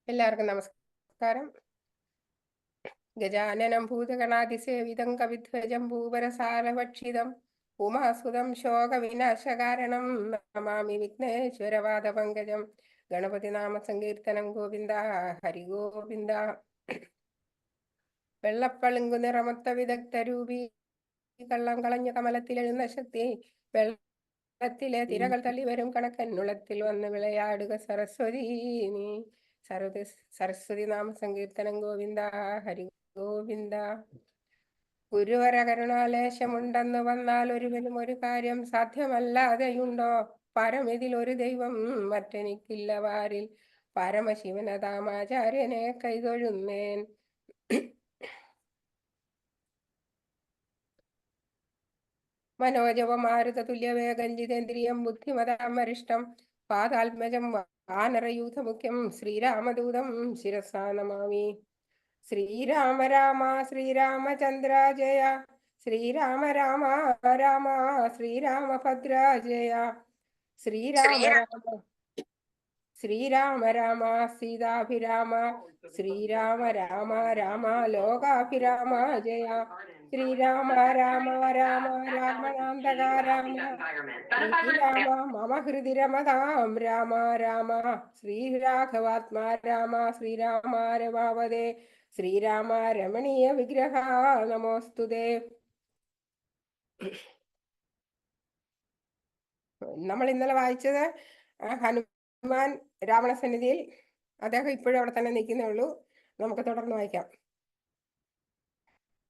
എല്ലാവർക്കും നമസ്കാരം. ഗജാനനം ഭൂതഗണാതിസേവിതം കവിധ്വജം ഭൂപരസാരഭക്ഷിതം ഉമാസുതം ശോകവിനാശകാരണം നമാമി വിഘ്നേശ്വരപാദപങ്കജം. ഗണപതി നാമ സങ്കീർത്തനം. ഗോവിന്ദ ഹരി ഗോവിന്ദ. വെള്ളപ്പളുങ്കു നിറമൊത്ത വിദഗ്ധരൂപി കള്ളം കളഞ്ഞ കമലത്തിലെഴുന്ന ശക്തി. വെള്ളത്തിലെ തിരകൾ തള്ളി വരും കണക്കന്നുളത്തിൽ വന്ന് വിളയാടുക സരസ്വതി നീ. സരസ്വതി നാമ സങ്കീർത്തനം. ഗോവിന്ദ ഹരി ഗോവിന്ദ. ഗുരുവര കരുണാലേശമുണ്ടെന്ന് വന്നാൽ ഒരുവനും ഒരു കാര്യം സാധ്യമല്ലാതെയുണ്ടോ? പരമിതിൽ ഒരു ദൈവം മറ്റെനിക്കില്ല വാരിൽ. പരമശിവനതാമാചാര്യനെ കൈതൊഴുന്നേൻ. മനോജവമാരുത തുല്യവേഗം ജിതേന്ദ്രിയം ബുദ്ധിമതാം വരിഷ്ടം പാതാത്മജം വാനരയൂഥമുഖ്യം ശ്രീരാമദൂതം ശിരസാ നമാമി. ശ്രീരാമ രാമ ശ്രീരാമചന്ദ്ര ജയ. ശ്രീരാമ രാമ രാമ ശ്രീരാമഭദ്ര ജയ. ശ്രീരാമ രാമ ശ്രീരാമ രാമ സീതാഭിരാമ. ശ്രീരാമ രാമ രാമ ലോകാഭിരാമ ജയ. ശ്രീരാമ രാമ രാമ രാമനാന്തക രാമ. ശ്രീരാമ മമ ഹൃദി രമതാം രാമ രാമ. ശ്രീരാഘവാത്മാ രാമ ശ്രീരാമ രമാവതേ. ശ്രീരാമ രമണീയ വിഗ്രഹ നമോസ്തുതേ. നമ്മൾ ഇന്നലെ വായിച്ചത് ഹനുമാൻ രാവണ സന്നിധിയിൽ. അദ്ദേഹം ഇപ്പോഴും അവിടെ തന്നെ നിൽക്കുന്നേ ഉള്ളൂ. നമുക്ക് തുടർന്ന് വായിക്കാം.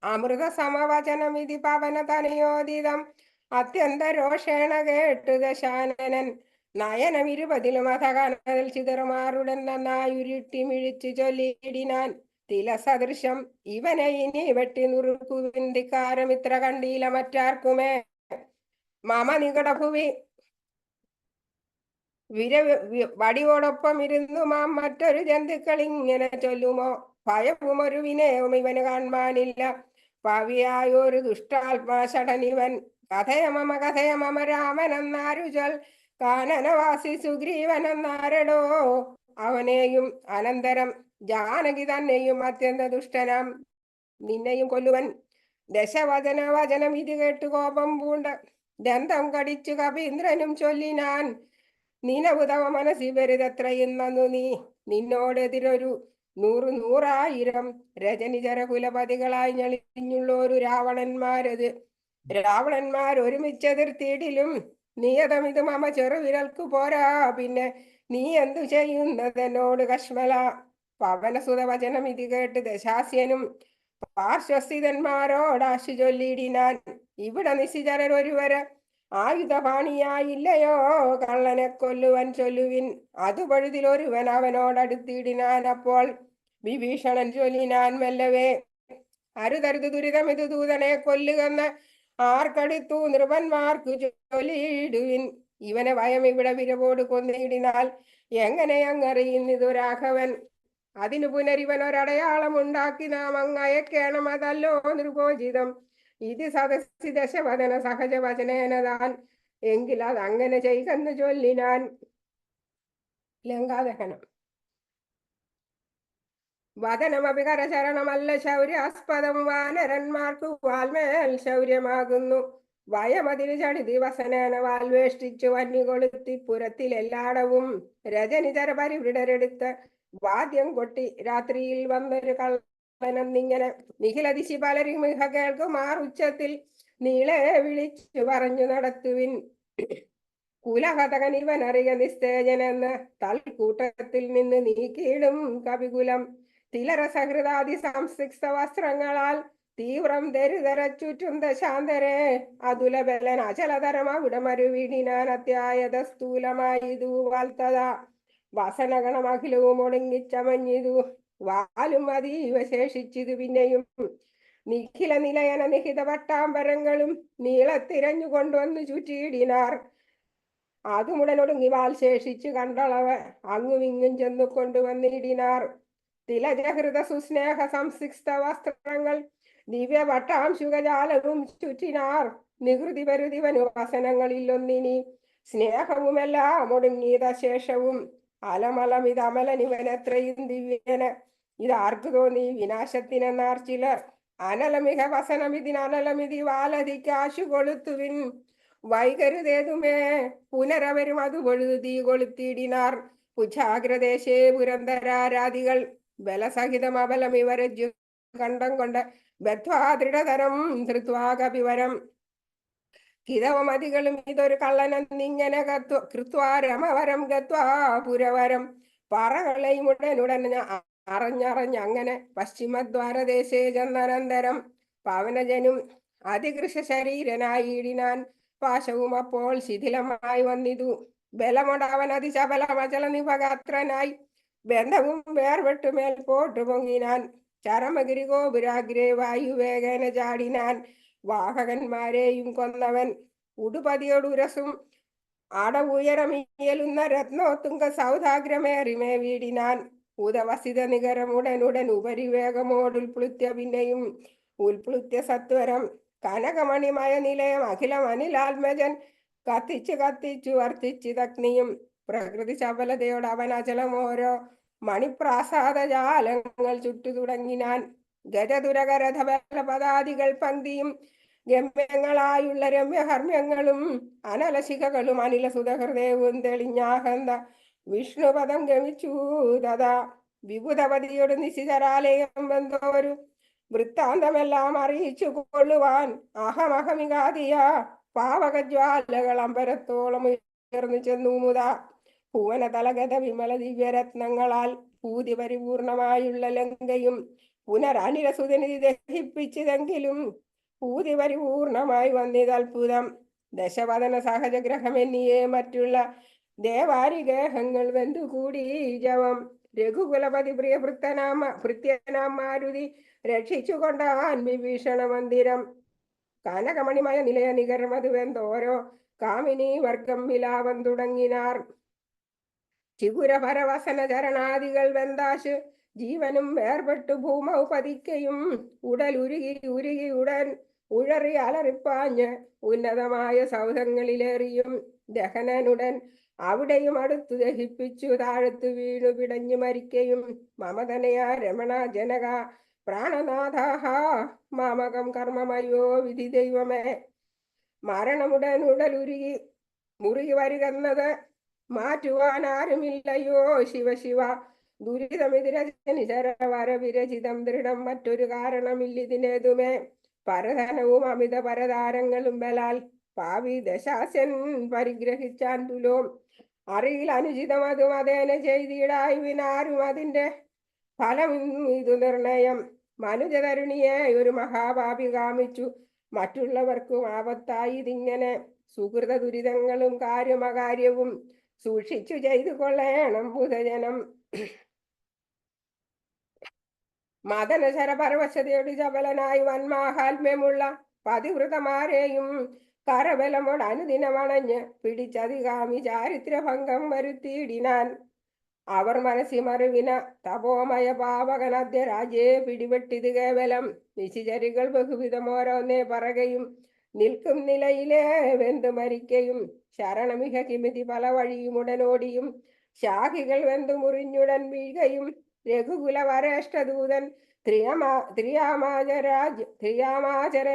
അമൃത സമവചനമിതി പവന തനയോദിതം അത്യന്ത രോഷേണ കേട്ടു ദശാനനൻ. നയനമിരുപതിലും അധകനൽ ചിതറുമാറുടൻ നന്നായുരുട്ടി മിഴിച്ചു ചൊല്ലിയിടിനാൻ. തിലസദൃശം ഇവനെ ഇനി വെട്ടി നുറുക്കുവിൻ. ധിക്കാരം ഇത്ര കണ്ടീല മറ്റാർക്കുമേ. മമ നികടഭുവി വടിയോടൊപ്പം ഇരുന്നു മാം മറ്റൊരു ജന്തുക്കൾ ഇങ്ങനെ ചൊല്ലുമോ? ഭയവും ഒരു വിനയവും ഇവന് കാണാനില്ല. പാവിയായൊരു ദുഷ്ടാത്മാഷടനിവൻ. കഥയമമ കഥയമമ രാമനെന്നാരു ചൊൽ. കാനനവാസി സുഗ്രീവനെന്നാരടോ. അവനെയും അനന്തരം ജാനകി തന്നെയും അത്യന്ത ദുഷ്ടനാം നിന്നെയും കൊല്ലുവൻ. ദശവചന വചനം ഇത് കേട്ട് കോപം പൂണ്ട ദന്തം കടിച്ചു കപീന്ദ്രനും ചൊല്ലിനാൻ. നിനവുതവ മനസ്സി വരുതത്രയും നന്നു നീ. നിന്നോടെതിരൊരു 100,000 രജനിചര കുലപതികളായി ഞെളിഞ്ഞുള്ളൊരു രാവണന്മാരത്. രാവണന്മാർ ഒരുമിച്ചെതിർത്തിയിടിലും നിയതമിത് മമ ചെറുവിരൽക്കു പോരാ. പിന്നെ നീ എന്തു ചെയ്യുന്നതെന്നോട് കശ്മല. പവനസുത വചനം ഇത് കേട്ട് ദശാസ്യനും പാർശ്വസ്ഥിതന്മാരോടാശു ചൊല്ലിയിടിനാൻ. ഇവിടെ നിശിചരൊരുവര് ആയുധപാണിയായില്ലയോ? കള്ളനെ കൊല്ലുവൻ ചൊല്ലുവിൻ. അതു പഴുതിലൊരുവൻ അവനോടടുത്തിടിനാൻ. അപ്പോൾ വിഭീഷണൻ ചൊല്ലിനാൻ മെല്ലവേ. അരുതരുത് ദുരിതമിതു ദൂതനെ കൊല്ലുകെന്ന് ആർക്കടുത്തു നൃപന്മാർക്കു ചൊല്ലിയിടുവിൻ. ഇവനെ ഭയം ഇവിടെ വിരവോട് കൊന്നിടിനാൽ എങ്ങനെ അങ്ങറിയുന്നിതു രാഘവൻ. അതിനു പുനരിവൻ ഒരടയാളം ഉണ്ടാക്കി നാം അങ്ങയക്കേണം. അതല്ലോ നൃപോചിതം. ഇത് സദസ്സി ദശവദന സഹജ വചനേനതാൻ. എങ്കിൽ അത് അങ്ങനെ ചെയ്തെന്ന് ചൊല്ലിനാൻ. ലങ്കാദഹനം. വദനമഭികരചരണമല്ല ശൗര്യാസ്പദം. വാനരന്മാർക്കു വാൽമേൽ ശൗര്യമാകുന്നു. വയമതിന് ചടിതി വസനേന വാൽവേഷ്ടിച്ചു വന്യുകൊളുത്തി പുരത്തിലെല്ലാടവും. രജനിതര പരിവൃഢരെടുത്ത് വാദ്യം കൊട്ടി രാത്രിയിൽ വന്നൊരു കള്ളനെന്നിങ്ങനെ നിഖിലദിശി പലരും മിഹ കേൾക്കുമാർ ഉച്ചത്തിൽ നീളെ വിളിച്ചു പറഞ്ഞു നടത്തുവിൻ. കുലഹതകൻ ഇവനറിയ നിസ്തേജനെന്ന് തൽക്കൂട്ടത്തിൽ നിന്ന് നീക്കിയിടും കവികുലം. തിലരസഹൃദാദി സംസിക്ത വസ്ത്രങ്ങളാൽ തീവ്രം ദരിതര ചുറ്റും ദശാന്തരെ. അതുലബലൻ അചലതരം അവിടെ മരുവിടിനാൻ. അത്യായത സ്ഥൂലമായിതു വാൽത്തത. വസനഗണമഖിലവും ഒടുങ്ങിച്ചമഞ്ഞിതു. വാലും അതീവ ശേഷിച്ചിതു. പിന്നെയും നിഖില നിലയന നിഹിത പട്ടാമ്പരങ്ങളും നീളത്തിരഞ്ഞു കൊണ്ടുവന്നു ചുറ്റിയിടിനാർ. അതുമുടനൊടുങ്ങി വാൽ ശേഷിച്ചു കണ്ടളവ് അങ്ങുമിങ്ങും ചെന്നു കൊണ്ടുവന്നിടിനാർ. തിലജഹൃത സുസ്നേഹ സംസിക്ത വസ്ത്രങ്ങൾ ദിവ്യ പട്ടാംശുകജാലവും ചുറ്റിനാർ. നികൃതി പരുതിവനു വസനങ്ങളിലൊന്നിനി സ്നേഹവുമെല്ലാം ഒടുങ്ങിയത ശേഷവും. അലമലം ഇതമലൻ ഇവനെത്രയും ദിവ്യന്. ഇതാർക്കു തോന്നി വിനാശത്തിനെന്നാർ ചിലർ. അനലമിക വസനമിതിനലമിതി വാലതിക്കാശു കൊളുത്തുവിൻ. വൈകരുതേതുമേ പുനരവരും അത് പൊഴുതു തീ കൊളുത്തിയിടിനാർ. പുച്ഛാഗ്രദേശേ പുരന്തരാരാധികൾ ബലസഹിതം അബലം ഇവരെ കണ്ടം കൊണ്ട് ബദ്ധ്വാ ദൃഢതരം ധൃത്വാകപിവരം. കിതവമതികളും ഇതൊരു കള്ളനെന്നിങ്ങനെ കൃത്വാരമവരം ഗത്വാ പുരവരം. പറകളയും ഉടനുടൻ അറിഞ്ഞറിഞ്ഞങ്ങനെ പശ്ചിമദ്വാരദേശേ ചെന്നനന്തരം പവനജനും അതികൃഷ ശരീരനായിടിനാൻ. പാശവും അപ്പോൾ ശിഥിലമായി വന്നിതു. ബലമൊടവൻ അതിശബലമചല നിപഗാത്രനായി ബന്ധവും വേർപെട്ടു മേൽപോട്ടു പൊങ്ങിനാൻ. ചരമഗിരി ഗോപുരാഗ്രേ വായുവേഗേന ചാടിനാൻ. വാഹകന്മാരെയും കൊന്നവൻ ഉടുപതിയൊടുരസും അടവുയരമിയലുന്ന രത്നോത്തുങ്ക സൗധാഗ്രമേറിമേ വീടിനാൻ. ഉദവസിത നികരമുടനുടൻ ഉപരിവേഗമോടുൽപ്ലുത്യ പിന്നെയും ഉൽപ്ലുത്യ സത്വരം. കനകമണിമയ നിലയം അഖിലം അനിലാത്മജൻ കത്തിച്ചു കത്തിച്ചു വർത്തിച്ചിതഗ്നിയും. പ്രകൃതി ചപലതയോട് അവൻ അചലം ഓരോ മണിപ്രാസാദ ജാലങ്ങൾ ചുറ്റു തുടങ്ങിനാൻ. ഗജതുരകരഥബലപദാദികൾ പങ്ക്തിയും ഗമ്യങ്ങളായുള്ള രമ്യഹർമ്മ്യങ്ങളും അനലശിഖകളും അനില സുതഹൃദയവും തെളിഞ്ഞാഹന്ത വിഷ്ണുപദം ഗമിച്ചു. തഥാ വിഭുതപതിയോട് നിശിതരാലയം ബന്ധോരു വൃത്താന്തമെല്ലാം അറിയിച്ചു കൊള്ളുവാൻ അഹമഹമികാതിയ പാവകജ്വാലകൾ അമ്പരത്തോളം ഉയർന്നു ചെന്നു മുതാ. ഭുവന തലഗത വിമല ദിവ്യരത്നങ്ങളാൽ ഭൂതി പരിപൂർണമായുള്ള ലങ്കയും പുനരനിരസുതനിധി ദഹിപ്പിച്ചതെങ്കിലും ഭൂതി പരിപൂർണമായി വന്നിതത്ഭുതം. ദശവദന സഹജഗ്രഹമെന്നിയേ മറ്റുള്ള ദേവാരിഗേഹങ്ങൾ വെന്തുകൂടി ജവം. രഘുകുലപതി ഭൃത്യനാം മാരുതി രക്ഷിച്ചുകൊണ്ടാൻ വിഭീഷണ മന്ദിരം. കനകമണിമയ നിലയ നികർമത് വെന്തോരോ കാമിനി വർഗം വിലാപം തുടങ്ങിനാർ. ചിഗുരപരവസന ചരണാദികൾ വെന്താശ് ജീവനും വേർപെട്ടു ഭൂമൗ പതിക്കയും ഉടലുരുകി ഉരുകി ഉടൻ ഉഴറി അലറിപ്പാഞ്ഞ് ഉന്നതമായ സൗധങ്ങളിലേറിയും ദഹനനുടൻ അവിടെയും അടുത്തു ദഹിപ്പിച്ചു താഴത്തു വീണു പിടഞ്ഞു മരിക്കയും. മമതനയാ രമണ ജനക പ്രാണനാഥാഹ മാമകം കർമ്മമയോ വിധി ദൈവമേ. മരണമുടൻ ഉടലുരുകി മുറുകി വരികന്നത് മാറ്റുവാൻ ആരുമില്ലയോ ശിവ ശിവ. ദുരിതമിതിരചനിചരവര വിരചിതം ദൃഢം മറ്റൊരു കാരണമില്ലിതിനേതുമേ. പരധനവും അമിത പരതാരങ്ങളും ബലാൽ പാവി ദശാസ്യൻ പരിഗ്രഹിച്ചാൻ തുലോം. അറിയിൽ അനുചിതം അതും അതേന ചെയ്തിടായി വിനാരും അതിന്റെ ഫലം ഇതു നിർണയം. മനുജതരുണിയെ ഒരു മഹാപാപി കാമിച്ചു മറ്റുള്ളവർക്കും ആപത്തായി ഇതിങ്ങനെ. സുഹൃത ദുരിതങ്ങളും കാര്യമകാര്യവും സൂക്ഷിച്ചു ചെയ്തു കൊള്ളേണം ബുധജനം. മദനശര പരവശതയോട് ചപലനായി വന്മാഹാത്മ്യമുള്ള പതിവൃതമാരെയും കരബലമോട് അനുദിനമണഞ്ഞ് പിടിച്ചതികാമി ചാരിത്രഭംഗം വരുത്തിയിടിനാൻ. അവർ മനസ്സിമറിവിന തപോമയ പാവകനദ്യ രാജ്യേ പിടിപെട്ടിത് കേവലം. നിശിചരികൾ ബഹുവിധം ഓരോന്നേ പറകയും നിൽക്കും നിലയിലേ വെന്തു മരിക്കയും. ശരണമിഹ കിമിതി പല വഴിയും ഉടനോടിയും ശാഖികൾ വെന്തു മുറിഞ്ഞുടൻ വീഴുകയും. രഘുകുല വരേഷ്ടദൂതൻ ത്രിയാമാചര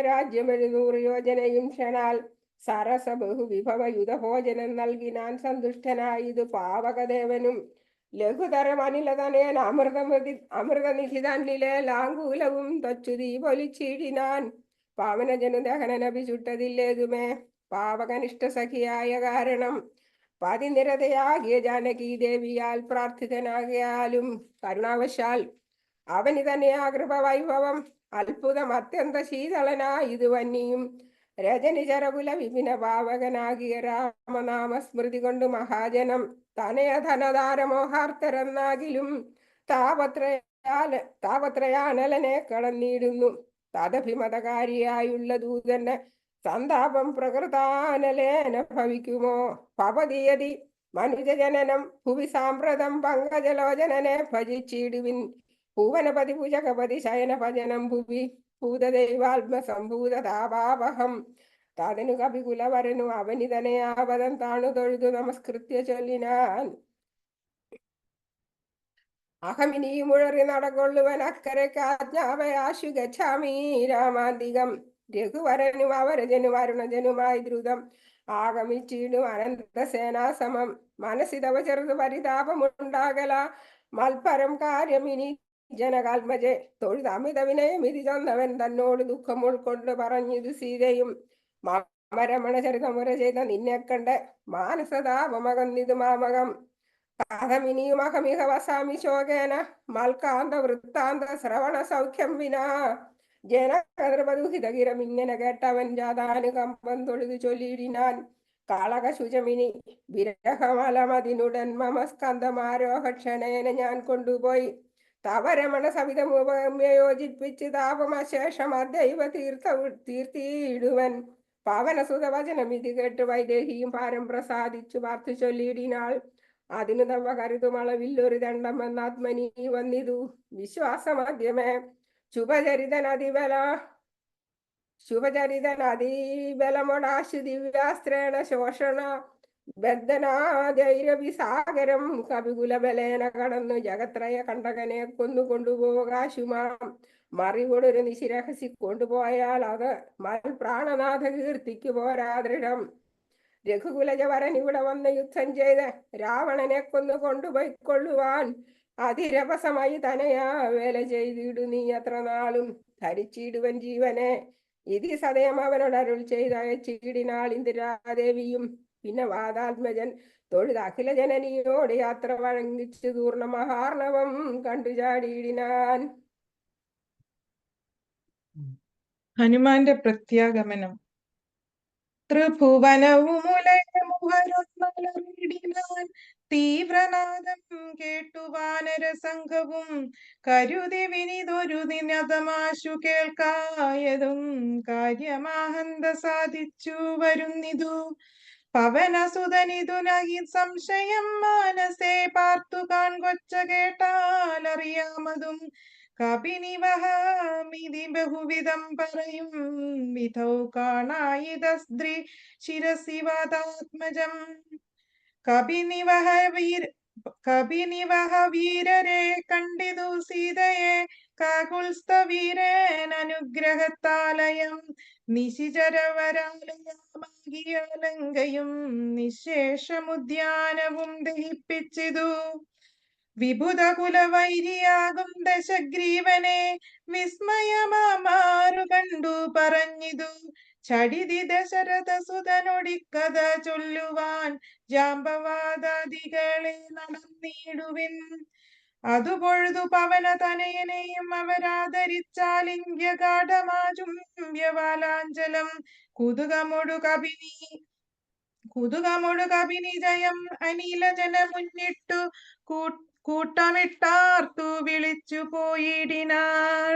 രാജ്യം 700 യോജനയും ക്ഷണാൽ സരസ ബഹുവിഭവ യുധഭോജനം നൽകിനാൻ. സന്തുഷ്ടനായിതു പാവകദേവനും ലഘുതരം അനിലതനേൻ അമൃതനിധിതന്നിലെ ലാങ്കൂലവും തൊച്ചുതീ പൊലിച്ചിടിനാൻ. പാവനജനു ദഹനനഭി ചുട്ടതില്ലേതുമേ പാവകനിഷ്ഠ സഖിയായ കാരണം. പതിനിരതയാകിയ ജാനകി ദേവിയാൽ പ്രാർത്ഥിതനാകിയാലും കരുണാവശാൽ അവന് തന്നെയാ കൃപവൈഭവം അത്ഭുതം അത്യന്ത ശീതളനായിതു വന്നിയും. രജനിചരകുല വിപിന പാവകനാകിയ രാമനാമ സ്മൃതി കൊണ്ട് മഹാജനം തനയധനധാരമോഹാർത്തരെന്നാകിലും താപത്രയാനലനെ കടന്നിടുന്നു. തദഭിമതകാരിയായുള്ള ദൂതന്റെ സന്താപം പ്രകൃതാനലേന ഭവിക്കുമോ. ഭവതിയതി മനുജജനനം ഭുവി സാമ്പ്രതം പങ്കജലോചനനെ ഭജിച്ചിടുവിൻ. ഭുവനപതി ഭുജഗപതി ശയന ഭജനം ഭുവി ഭൂതദൈവാത്മസംഭൂതതാപാവഹം. തതനു കപികുലവരനു അവനിതനയാപദം താണു തൊഴുതു നമസ്കൃത്യ ചൊല്ലിനാൻ. അഹമിനിയും മുഴറി നടകൊള്ളുവൻ അക്കരയ്ക്ക് ആജ്ഞാപയാശു ഗച്ഛാമി രാമാന്തികം. രഘുവരനും അവരജനും അരുണജനുമായി ദ്രുതം ആഗമിച്ചിടും അനന്തസേനാസമം. മനസ്സിതവ ചെറുത് പരിതാപമുണ്ടാകല മൽപരം കാര്യമിനി ജനകാത്മജെ. തൊഴുത് അമിത വിനയം ഇത് ചൊന്നവൻ തന്നോട് ദുഃഖം ഉൾക്കൊണ്ട് പറഞ്ഞിതു സീതയും. മാമരമണ ചരിതമുര ചെയ്ത നിന്നെ കണ്ട് മാനസതാപമകന്നിതു മാമകം. കഥമിനിയും അഹമിഹ വസാമി ശോകേന മൽക്കാന്ത വൃത്താന്ത ശ്രവണ സൗഖ്യം വിനാ. ജനകൃപദുഹിതകിരം ഇങ്ങനെ കേട്ടവൻ ജാതാനുകമ്പം തൊഴുതു ചൊല്ലിയിടിനാൻ. കാളക ശുചമിനി വിരഹമലമതിനുടൻ മമ സ്കന്ധമാരോഹക്ഷണേന ഞാൻ കൊണ്ടുപോയി. തവരമണ സവിതമുപയോജിപ്പിച്ച് താപമശേഷം അദൈവ തീർത്തിയിടുവൻ. പാവനസുത വചനം ഇത് കേട്ട് വൈദേഹിയും പാരം പ്രസാദിച്ചു പാർത്തു ചൊല്ലിയിടിനാൾ. അതിനു തവ കരുതുമളവില്ലൊരു ദണ്ഡം എന്നാത്മനി വന്നിതു വിശ്വാസമധ്യമേ. ശുഭചരിതനതിബലമൊടാശു ദിവ്യാസ്ത്രേണ ശോഷണ ബദ്ധനാധൈരവിസാഗരം കവികുലബലേന കടന്നു ജഗത്രയ കണ്ടകനെ കൊണ്ടുപോകാശുമാം. മറിവോടൊരു നിശിരഹസി കൊണ്ടുപോയാൽ അത് മൽ പ്രാണനാഥ കീർത്തിക്കു പോരാ ദൃഢം. രഘുകുലജവരൻ ഇവിടെ വന്ന് യുദ്ധം ചെയ്ത് രാവണനെ കൊണ്ടുപോയിക്കൊള്ളുവാൻ അതിരപസമായി തനയാ വേല ചെയ്തിടു നീ അത്ര നാളും ധരിച്ചിടുവൻ ജീവനെ. ഇതി സദയം അവനോട് അരുൾ ചെയ്ത ചീടിനാൾ ഇന്ദിരാദേവിയും. പിന്നെ വാദാത്മജൻ തൊഴുത് അഖില ജനനിയോട് യാത്ര വഴങ്ങിച്ചു തൂർണ മഹാർണവം കണ്ടു ചാടിയിടിനാൻ. ഹനുമാന്റെ പ്രത്യാഗമനം. ത്രിഭുവനവുമുലയമുഹരൊന്നലറിടിനാൻ തീവ്രനാദം കേട്ടു വാനര സംഘവും കരുതി വിനിതൊരു ദിനതമാശു കേൾക്കായതും കാര്യമാഹന്ത സാധിച്ചു വരുന്നിതു. പവനസുതനിതു നഹി സംശയം മാനസേ പാർത്തു കാൺകൊച്ച കേട്ടാലറിയാമതും. കപിനിവഹമിതി ബഹുവിധം പറയും വിധൗ കാണായിത സ്ത്രീ ശിരസിവതാത്മജം. കപിനിവഹ വീരരെ കണ്ടിതു സീതയെ കാകുൽസ്ഥവീരൻ അനുഗ്രഹത്താലയം. നിശിചരവരാലയമാകിയ ലങ്കയും നിശേഷമുദ്യാനവും ദഹിപ്പിച്ചിതു. വിഭുത കുലവൈരിയാകും ദശഗ്രീവനെ വിസ്മയമാറു കണ്ടു പറഞ്ഞിതു. ചടിതി ദശരഥ സുതനൊടിക്കഥ ചൊല്ലുവാൻ ജാമ്പവാദാദികളെ നടന്നിടുവിൻ. അതുപൊഴുതു പവന തനയനെയും അവരാദരിച്ചാലിംഗ്യ ഗാഠമാചുംബ്യവാലാഞ്ചലം. കുതുകമൊടു കപിനി ജയം അനിലജന മുന്നിട്ടു കൂട്ടമിട്ടാർത്തു വിളിച്ചു പോയിടിനാൾ.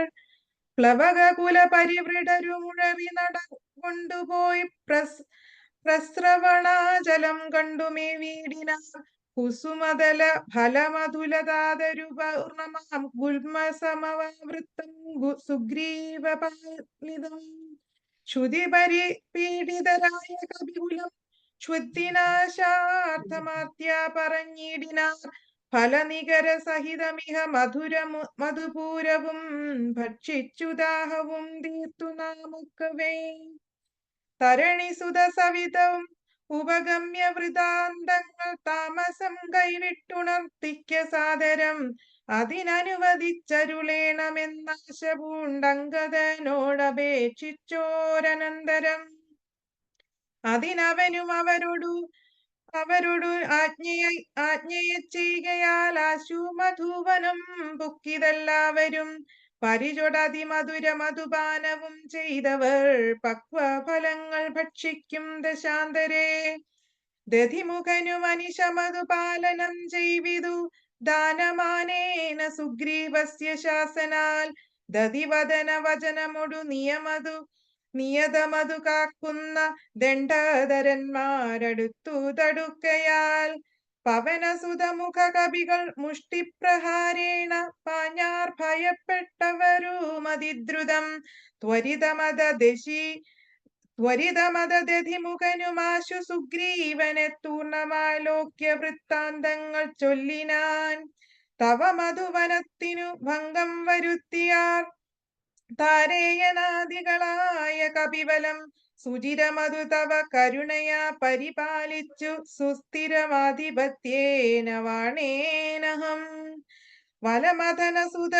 പ്ലവക കുല പരിവൃഢരു മുഴവി നട കൊണ്ടുപോയി പ്രസ്രവണാചലം കണ്ടുമേ വീടിനാർ. കുസുമതല ഫലമധുലതാതരു പൗർണമാം ഗുൽമസമവൃത്തം സുഗ്രീവപാലിതം. ശ്രുതി പരിപീഡിതരായ കപികുലം ക്ഷുദ്ധിനാശാർത്ഥമാർത്യ പറഞ്ഞിടിനാർ. ഫലനികര സഹിതമിഹ മധുപൂരവും ഭക്ഷിച്ചു ദാഹവും തീർത്തു നാമൊക്കവേ. തരണിസുത സവിതവും ഉപഗമ്യ വൃതാന്തങ്ങൾ താമസം കൈവിട്ടുണർത്തിക്ക സാദരം. അതിനനുവദിച്ചരുളേണമെന്നാശ പൂണ്ടങ്കദനോടപേക്ഷിച്ചോരനന്തരം. അതിനവനും അവരോടു ആജ്ഞയെ ചെയ്യുകയാൽ ആശു മധുവനം പൊക്കിതെല്ലാവരും. പരിചൊടതിമധുര മധുപാനവും ചെയ്തവർ പക്വഫലങ്ങൾ ഭക്ഷിക്കും ദശാന്തരേ. ദധിമുഖനു മനിഷമധുപാലനം ചെയ്വിതു ദാനമാനേന സുഗ്രീവസ്യ ശാസനാൽ. ദതിവദന വചനമൊടു നിയതമതു കാക്കുന്ന ദണ്ഡധരന്മാരടുത്തു തടുക്കയാൽ. പവനസുതമുഖ കവികൾ മുഷ്ടിപ്രഹാരേണ പാഞ്ഞാർ ഭയപ്പെട്ടവരുമതിദ്രുതം. ത്വരിതമദധിമുഖനുമാശു സുഗ്രീവനെ തൂർണമാലോക്യ വൃത്താന്തങ്ങൾ ചൊല്ലിനാൻ. തവ മധുവനത്തിനു ഭംഗം വരുത്തിയാർ താരേയനാദികളായ കപിബലം സുചിരമധു തവ കരുണയാ പരിപാലിച്ചു സുസ്ഥിരമാധിപത്യേന വാണേനഹം. വലമഥനസുത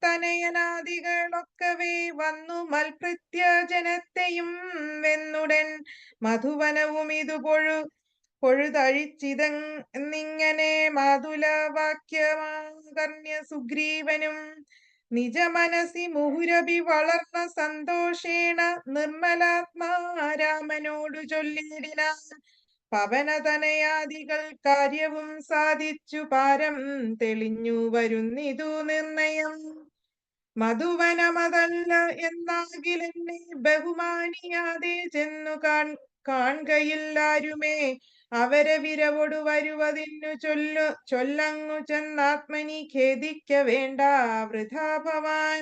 തനയനാദികളൊക്കവേ വന്നു മൽഭൃത്യ ജനത്തെയും വെന്നുടൻ മധുവനവും ഇതു പൊഴുതഴിച്ചിതെന്നിങ്ങനെ മാതുലവാക്യമാകർണ്യ സുഗ്രീവനും നിജ മനസി മുഹുരഭി വളർന്ന സന്തോഷേണ നിർമ്മലാത്മാ രാമനോടു ചൊല്ലിടിനാൻ. പവനതനയാദികൾ കാര്യവും സാധിച്ചു പാരം തെളിഞ്ഞു വരുന്നിതു നിർണയം. മധുവനമതല്ല എന്നാകിലെന്നെ ബഹുമാനിയാതെ ചെന്നു കാൺകയില്ലാരുമേ. അവരെ വിരവൊടു വരുവതിന്നു ചൊല്ലങ്ങു ചെന്നാത്മനി ഖേദിക്ക വേണ്ട വൃഥാ ഭവാൻ.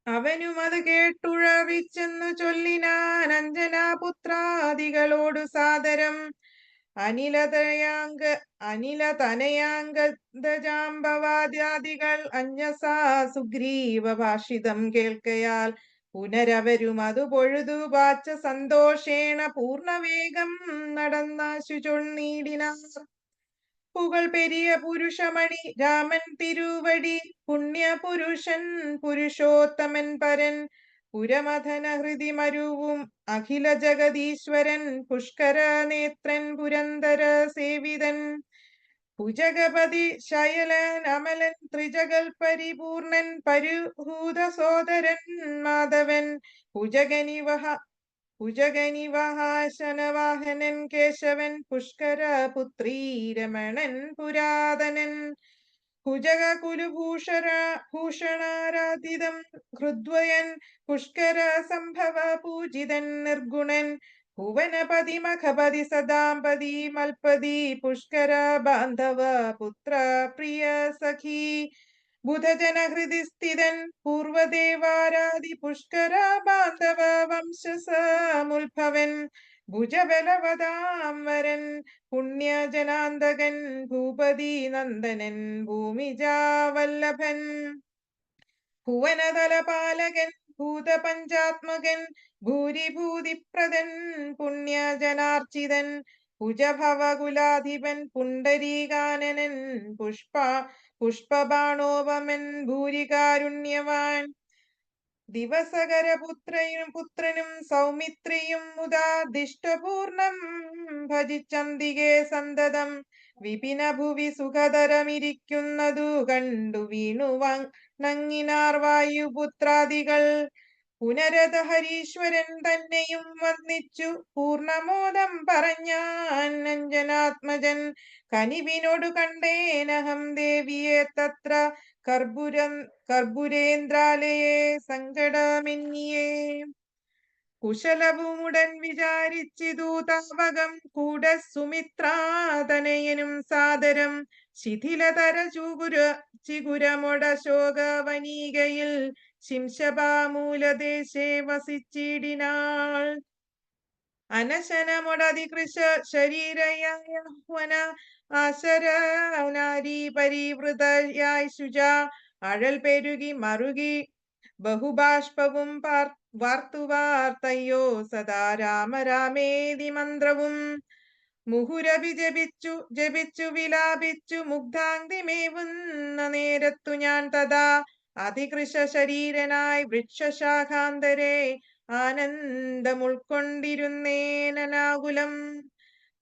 അവനുമത് കേട്ടുഴവിച്ചെന്നു ചൊല്ലിനാൻ അഞ്ജനാപുത്രാദികളോടു സാദരം. അനിലതനയാംഗജാമ്പവാദ്യാദികൾ അഞ്ജസാ സുഗ്രീവ ഭാഷിതം കേൾക്കയാൽ പുനരവരും അതു പൊഴുതു വാച്ച സന്തോഷേണ പൂർണ്ണവേഗം നടന്നാശു ചൊന്നീടിനാർ. പുകൾ പെരിയ പുരുഷമണി രാമൻ തിരുവടി പുണ്യപുരുഷൻ പുരുഷോത്തമൻ പരൻ പുരമഥന ഹൃദി മരുവും അഖില ജഗദീശ്വരൻ പുഷ്കര നേത്രൻ പുരന്തര സേവിതൻ ഭുജഗപതി ശയലൻ അമലൻ ത്രിജഗൽ പരിപൂർണൻ പരുഹൂത സോദരൻ മാധവൻ ഭുജഗനിവഹാശനവാഹനൻ കേശവൻ പുഷ്കര പുത്രീ രമണൻ പുരാതനൻ കുജക കുലുഭൂഷണാരാധിതം ഹൃദ്വയൻ പുഷ്കര സംഭവ പൂജിതൻ നിർഗുണൻ ഭുവനപതി മഖപതി സദാംപതി മൽപതി പുഷ്കര ബാന്ധവ പുത്ര പ്രിയ സഖി ബുധജന ഹൃദി സ്ഥിതൻ പൂർവദേവാരാധി പുഷ്കര ബാന്ധവ വംശസമുത്ഭവൻ ഭുജബലവതാം വരൻ പുണ്യജനാന്തകൻ ഭൂപതി നന്ദനൻ ഭൂമിജാവല്ലഭൻ ഭുവനതലപാലകൻ ഭൂതപഞ്ചാത്മകൻ ഭൂരിഭൂതിപ്രദൻ പുണ്യജനാർച്ചിതൻ ഭുജഭവകുലാധിപൻ പുണ്ടരീകാനനൻ പുഷ്പബാണോപമൻ ഭൂരികാരുണ്യവാൻ ദിവസകരപുത്രനും സൗമിത്രിയും മുതാ ദിഷ്ടപൂർണം ഭജിച്ചന്തികെ സന്തതം വിപിന ഭുവി സുഖതരമിരിക്കുന്നതു കണ്ടു വീണു നങ്ങിനാർ വായുപുത്രാദികൾ പുനരത ഹരീശ്വരൻ തന്നെയും വന്നിച്ചു പൂർണമോദം പറഞ്ഞാൻ അഞ്ജനാത്മജൻ കനിവിനോടു കണ്ടേനഹം ദേവിയെ തത്ര കർപ്പുരേന്ദ്രാലയെ സങ്കടമെന്നിയേ കുശലവുമുടൻ വിചാരിച്ചിതു താവകം കൂടെ സുമിത്രാതനയനും സാദരം ശിഥിലതര ചിഗുരമൊട ശോകവനീകയിൽ ശിംശപാമൂലദേശേ വസിച്ചിടിനാൾ. അനശനമൊടതികൃശ ശരീരയാഹ്വന ആശരനാരീ പരിവൃതയായി ശുച അഴൽ പെരുകി മറുകി ബഹുബാഷ്പവും വാർത്തുവാർത്തയ്യോ സദാ രാമ രാമേതി മന്ത്രവും മുഹുരഭി ജപിച്ചു വിലാപിച്ചു മുഗ്ധാന്തിമേവുന്ന നേരത്തു ഞാൻ തഥാ അതികൃശ ശരീരനായി വൃക്ഷശാഖാന്തരെ ആനന്ദമുൾക്കൊണ്ടിരുന്നേനാകുലം.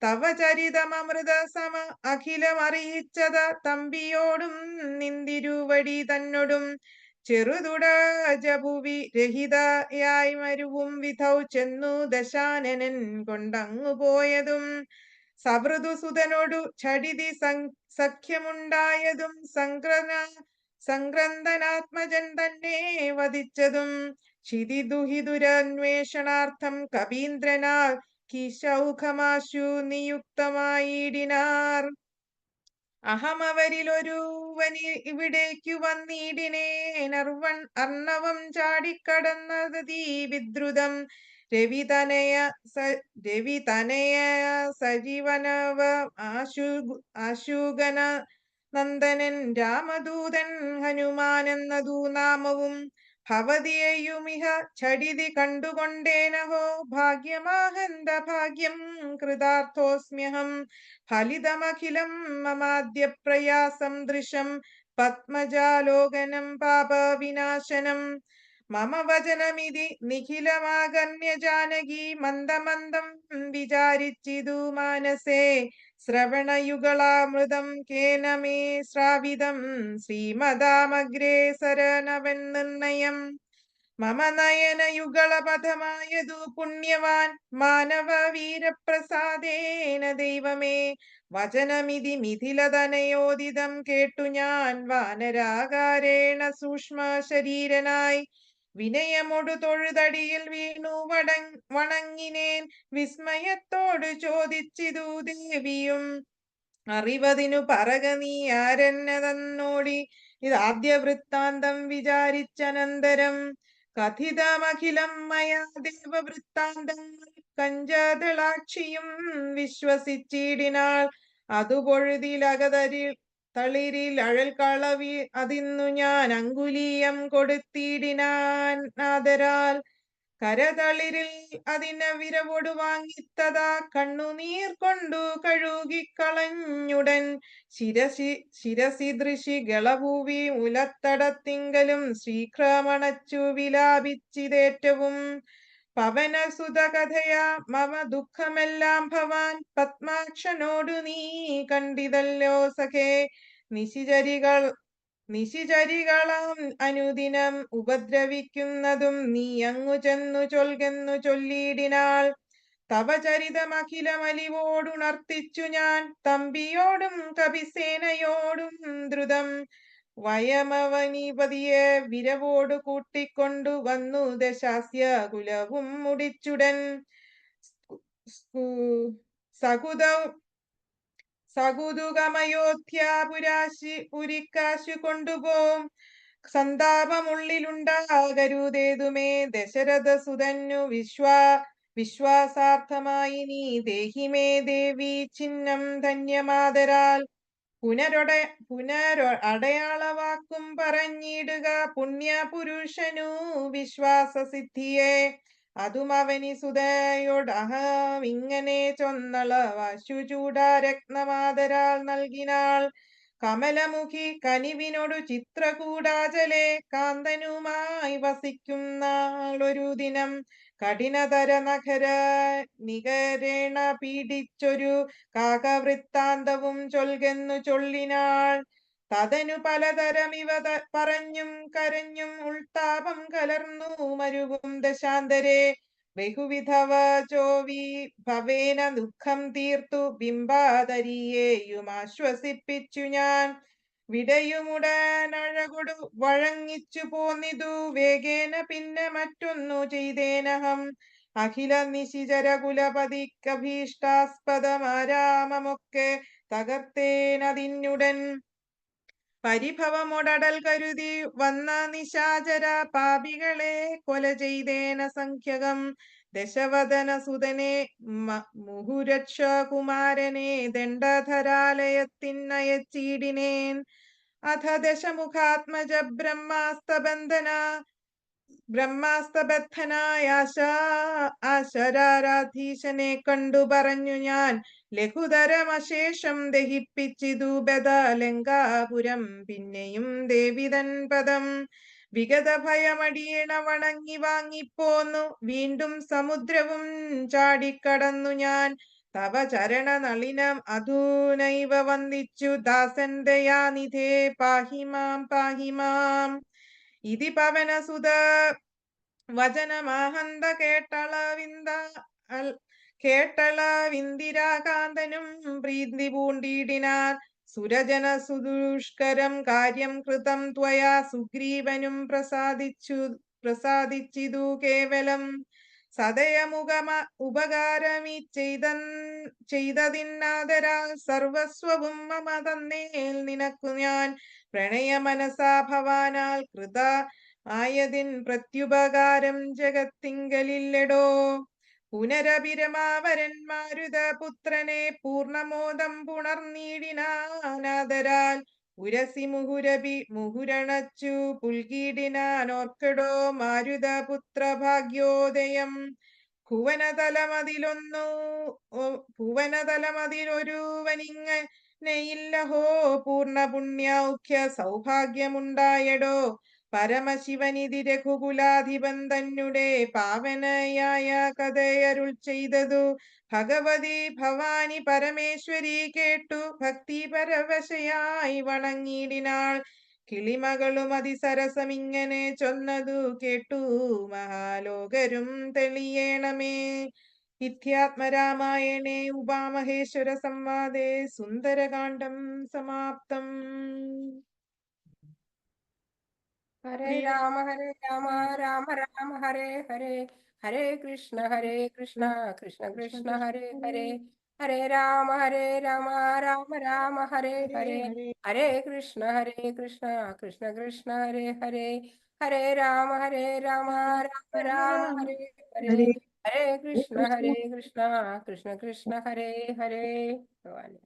തവ ചരിതമൃത സമ അഖിലമറിയിച്ചത തമ്പിയോടും നിന്തിരുവടി തന്നോടും ചെറുതുടജഭുവി രഹിതയായി മരുവും വിധൗ ചെന്നു ദശാനനൻ കൊണ്ടങ്ങു പോയതും സവൃതുസുതനോടു ഛടിതി സഖ്യമുണ്ടായതും സംഗ്രന്ഥനാത്മജൻ തന്നെ വധിച്ചതും ക്ഷിതിദുഹിതുരന്വേഷണാർത്ഥം കവീന്ദ്രനാൽ കിശൗഖമാശു നിയുക്തമായിടിനാർ. അഹമവരിലൊരുവനി ഇവിടേക്കു വന്നിടിനേൻ അർണവം ചാടിക്കടന്നതീ വിദ്രുതം രവിതനയ സജീവനവ ആശുഗന നന്ദനൻ രാമദൂതൻ ഹനുമാൻ എന്നതു നാമവും ഭവതിയെയുമിഹ ഛടിതി കണ്ടുകൊണ്ടേനഹോ ഭാഗ്യമാഹന്ത ഭാഗ്യം കൃതാർത്ഥോസ്മ്യഹം ഫലിതമഖിലം മമാദ്യ പ്രയാസം ദൃശം പത്മജാലോകനം പാപവിനാശനം മമ വചനമിതി നിഖിലമാകന്യ ജാനകി മന്ദമന്ദം വിചാരിച്ചിതു മാനസേ ശ്രവണയുഗളാമൃതം കേന മേ ശ്രാവിതം ശ്രീമതാമഗ്രേസരനവൻ നിർണയം മമ നയനയുഗളപഥമായതു പുണ്യവാൻ മാനവ വീരപ്രസാദേന ദൈവമേ വചനമിതി മിഥിലതനയോദിതം കേട്ടു ഞാൻ വാനരാകാരേണ സൂക്ഷ്മ ശരീരനായി വിനയമൊടു തൊഴുതടിയിൽ വീണു വണങ്ങിനേൻ വിസ്മയത്തോടു ചോദിച്ചിതു ദേവിയും അറിവതിനു പറക നീ ആരെന്നതന്നോടി ഇതാദ്യ വൃത്താന്തം വിചാരിച്ചനന്തരം കഥിതമഖിലം മയാ ദേവവൃത്താന്തങ്ങൾ കഞ്ചദളാക്ഷിയും വിശ്വസിച്ചിടിനാൾ അതു പൊഴുതിലകതരിൽ തളിരിൽ അഴൽ കളവി അതിന്നു ഞാൻ അങ്കുലീയം കൊടുത്തിടിനാൻ ആദരാൽ കരതളിരിൽ അതിനെ വിരവോട് വാങ്ങിത്തതാ കണ്ണുനീർ കൊണ്ടു കഴുകിക്കളഞ്ഞുടൻ ശിരസി ദൃശി ഗളഭൂവി മുലത്തടത്തിങ്കലും ശ്രീക്രമണച്ചു വിലാപിച്ചിതേറ്റവും പവനസുത കഥയാ മമ ദുഃഖമെല്ലാം ഭവാൻ പത്മാക്ഷനോടു നീ കണ്ടിതല്ലോ സഖേ നിശിചരികളാം അനുദിനം ഉപദ്രവിക്കുന്നതും നീ അങ്ങു ചെന്നു ചൊൽകെന്നു ചൊല്ലിയിടിനാൾ തവ ചരിതമഖിലമലിവോടുണർത്തിച്ചു ഞാൻ തമ്പിയോടും കപിസേനയോടും ദ്രുതം വയമവനിപതിയെ വിരവോടു കൂട്ടിക്കൊണ്ടു വന്നു ദശാസ്യ കുലവും മുടിച്ചുടൻ പുരിക്കാശു കൊണ്ടുപോം സന്താപമുള്ളിലുണ്ടാകരുതേതുമേ ദശരഥ സുതന്നു വിശ്വാസാർത്ഥമായി നീ ദേഹിമേ ദേവി ചിഹ്നം ധന്യമാതരാൽ അടയാളവാക്കും പറഞ്ഞിടുക പുണ്യപുരുഷനു വിശ്വാസസിദ്ധിയെ അതും അവനി സുതയോടഹം ഇങ്ങനെ ചൊന്നള വാശുചൂട രത്നമാതരാൽ നൽകിനാൾ കമലമുഖി കനിവിനോടു ചിത്രകൂടാചലെ കാന്തനുമായി വസിക്കുന്നാളൊരു ദിനം കഠിനതര നഗര നികരേണ പീഡിച്ചൊരു കാകവൃത്താന്തവും ചൊൽകെന്നു ചൊല്ലിനാൾ തതനു പലതരം ഇവ പറഞ്ഞും കരഞ്ഞും ഉൾത്താപം കലർന്നു മരുവും ദശാന്തരെ ബഹുവിധവ ചോവി ഭവേന ദുഃഖം തീർത്തു ബിംബാതരിയെയും ആശ്വസിപ്പിച്ചു ഞാൻ വിടയുമുടനഴകൊടു വഴങ്ങിച്ചു പോന്നിതു വേഗേന പിന്നെ മറ്റൊന്നു ചെയ്തേനഹം അഖില നിശിചര കുലപതിക്കഭീഷ്ടാസ്പദമാരാമമൊക്കെ തകർത്തേനതിനുടൻ പരിഭവമൊടൽ കരുതി വന്ന നിശാചര പാപികളെ കൊല ചെയ്തേന സംഖ്യകം ദശവദന സുതനെ മുഹുരക്ഷകുമാരനെ ദണ്ഡധരാലയത്തിനയച്ചിടിനേൻ അഥ ദശമുഖാത്മജ ബ്രഹ്മാസ്തബദ്ധനായ ആശരാരാധീശനെ കണ്ടു പറഞ്ഞു ഞാൻ ലഘുതരമശേഷം ദഹിപ്പിച്ചിതു ബദലങ്കാപുരം പിന്നെയും ദേവിതൻ പദം വിഗത ഭയമടിയണ വണങ്ങി വാങ്ങിപ്പോന്നു വീണ്ടും സമുദ്രവും ചാടിക്കടന്നു ഞാൻ തവ ചരണ നളിനം അധൂനൈവ വന്ദിച്ചു ദാസൻ ദയാനിധേ പാഹിമാം പാഹിമാം ഇതി പവനസുത വചനമാഹന്ത കേട്ടളവിന്ദിരാകാന്തനും പ്രീതി പൂണ്ടിടിനാൻ സുരജന സുദുഷ്കരം കാര്യം കൃതം ത്വയാ സുഗ്രീവനും പ്രസാദിച്ചിതു കേവലം സദയമുഖമ ഉപകാരമി ചെയ്തതിന്നാദരാൽ സർവസ്വവും മമ തന്നേൽ നിനക്കു ഞാൻ പ്രണയ മനസാ ഭവാനാൽ ആയതിൻ പ്രത്യുപകാരം ജഗത്തിങ്കലില്ലടോ. പുനരഭിരമാവരൻ മാരുതപുത്രനെ പൂർണ്ണമോദം പുണർനീടിനാനാദരാൽ ഉരസി മുഹുരണച്ചു പുൽകീടിനാനോർക്കടോ മാരുതപുത്ര ഭാഗ്യോദയം. ഭുവനതലമതിലൊരുവനിങ്ങനെയില്ലഹോ പൂർണ്ണ പുണ്യൗഖ്യ സൗഭാഗ്യമുണ്ടായടോ. പരമശിവനിധി രഘുകുലാധിപൻ തന്നെ പാവനയായ കഥയരുൾ ചെയ്തതു. ഭഗവതി ഭവാനി പരമേശ്വരി കേട്ടു ഭക്തി പരവശയായി വണങ്ങിടിനാൾ. കിളിമകളും അതിസരസമിങ്ങനെ ചൊന്നതു കേട്ടു മഹാലോകരും തെളിയേണമേ. ഇത്യാത്മരാമായണേ ഉമാമഹേശ്വര സംവാദേ സുന്ദരകാന്ഡം സമാപ്തം. ഹരേ രാമ രാമ രാമ ഹരേ ഹരേ, ഹരേ കൃഷ്ണ കൃഷ്ണ കൃഷ്ണ ഹരേ ഹരേ, ഹരേ രാമ രാമ രാമ ഹരേ ഹരേ, ഹരേ കൃഷ്ണ കൃഷ്ണ കൃഷ്ണ ഹരേ ഹരേ, ഹരേ രാമ രാമ രാമ ഹരേ ഹരേ, ഹരേ കൃഷ്ണ കൃഷ്ണ കൃഷ്ണ ഹരേ ഹരേ. ഭഗവാനെ